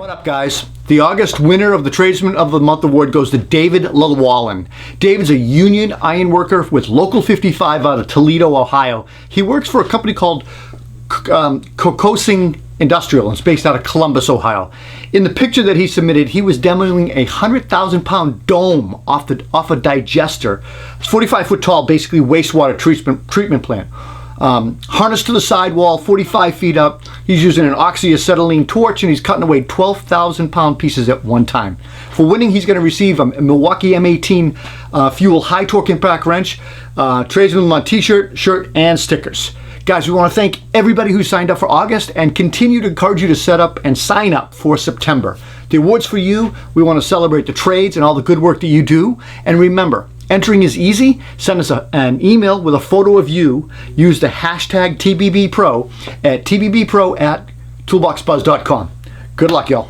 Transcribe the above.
What up, guys? The August winner of the Tradesman of the Month award goes to David Llewellyn. David's a union iron worker with Local 55 out of Toledo, Ohio. He works for a company called Kokosing Industrial. It's based out of Columbus, Ohio. In the picture that he submitted, he was demoing a 100,000-pound dome off a digester. It's 45 foot tall, basically wastewater treatment plant. Harnessed to the sidewall, 45 feet up. He's using an oxyacetylene torch and he's cutting away 12,000-pound pieces at one time. For winning, he's going to receive a Milwaukee M18 fuel high torque impact wrench, Tradesman on t-shirt, shirt, and stickers. Guys, we want to thank everybody who signed up for August and continue to encourage you to set up and sign up for September. The award's for you. We want to celebrate the trades and all the good work that you do. And remember, entering is easy. Send us an email with a photo of you. Use the hashtag TBBPRO at tbbpro@toolboxbuzz.com. Good luck, y'all.